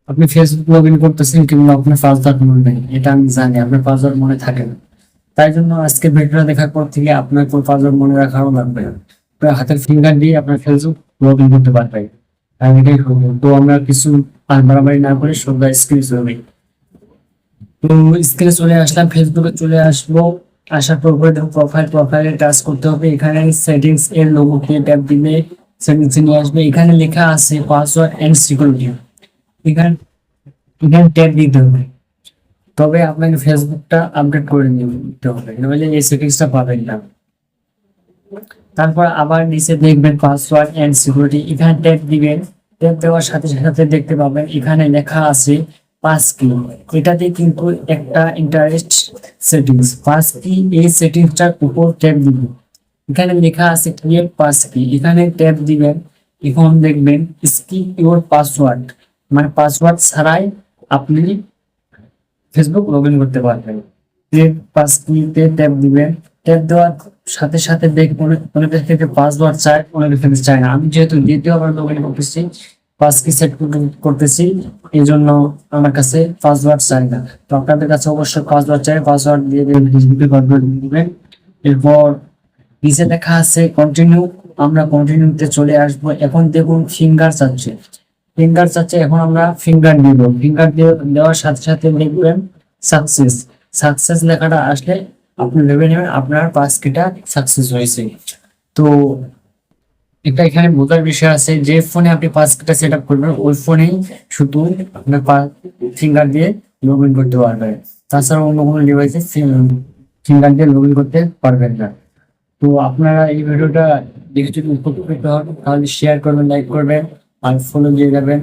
আপনি Facebook log in করতেছেন কিন্তু আপনার পাসওয়ার্ড মনে নেই, এটা আমি জানি আপনার পাসওয়ার্ড মনে থাকে না। তাই জন্য আজকে ভিডিওটা দেখার পর থেকে আপনার কোনো পাসওয়ার্ড মনে রাখারও লাগবে না। আপনার হাতের ফিঙ্গার দিয়ে আপনার ফেসবুক লগ ইন করতে পারবেন। আর এটাই হলো। তো আমরা কিছু আর বাড়াবাড়ি না করে সোজা স্ক্রিনে চলে যাই। তো স্ক্রিনে চলে আসলাম, ফেসবুকে চলে আসবো। আসার পর পরে দেখো প্রোফাইলে টাচ করতে হবে। এখানে সেটিংস এর লোগোতে ট্যাপ দিলে সেটিংসে নিয়ে আসবে। এখানে লেখা আছে পাসওয়ার্ড এন্ড সিকিউরিটি। এখানে এখানে ট্যাপ দিতে হবে। তবে আপনাকে ফেসবুকটা আপডেট করে নিতে হবে, নইলে এই সেটিংসটা পাবেন না। তারপর আবার নিচে দেখবেন পাসওয়ার্ড এন্ড সিকিউরিটি, এখানে ট্যাপ দিবেন। ট্যাপ দেওয়ার সাথে সাথে দেখতে পাবেন এখানে লেখা আছে পাস কি। এটাতে কিন্তু একটা ইন্টারেস্ট সেটিংস, পাস কি এই সেটিংসটার উপর ট্যাপ দিবেন। এখানে লেখা আছে ক্রিয়েট পাস কি, এখানে ট্যাপ দিবেন। এখন দেখবেন স্কিপ ইউর পাসওয়ার্ড, মানে পাসওয়ার্ড ছাড়াই আপনি ফেসবুক লগ ইন করতে পারবেন। ক্রিয়েট পাসকিতে ট্যাপ দিবেন। ট্যাপ দেওয়ার সাথে সাথে দেখবেন অনেকের থেকে পাসওয়ার্ড চায়, অনেকের থেকে চায় না। আমি যেহেতু দ্বিতীয়বার লগ ইন করতেছি, পাসকি সেট করতেছি, এই জন্য আমার কাছে পাসওয়ার্ড চাই না। তো আপনাদের কাছে অবশ্যই পাসওয়ার্ড চাই, পাসওয়ার্ড দিয়ে দেবেন, ফেসবুকে পাসওয়ার্ড দিবেন। এরপর নিচে দেখা আছে কন্টিনিউ, আমরা কন্টিনিউতে চলে আসবো। এখন দেখুন ফিঙ্গার চাচ্ছে, এখন আমরা ফিঙ্গার দিব। ফিঙ্গার দেওয়ার সাথে সাথে দেখবেন সাকসেস, সাকসেস লেখাটা আসলে আপনি ভেবে নেবেন আপনার পাসকিটা সাকসেস হয়েছে। তো এটা এখানে বোঝার বিষয় আছে, যে ফোনে আপনি পাসকিটা সেট আপ করবেন ওই ফোনেই শুধু আপনার ফিঙ্গার দিয়ে লগ ইন করতে পারবেন। তাছাড়া অন্য কোনো ডিভাইসে ফিঙ্গার দিয়ে লগ ইন করতে পারবেন না। তো আপনারা এই ভিডিওটা দেখে যদি উপকৃত হন তাহলে শেয়ার করবেন, লাইক করবেন আর ফলো দিয়ে যাবেন।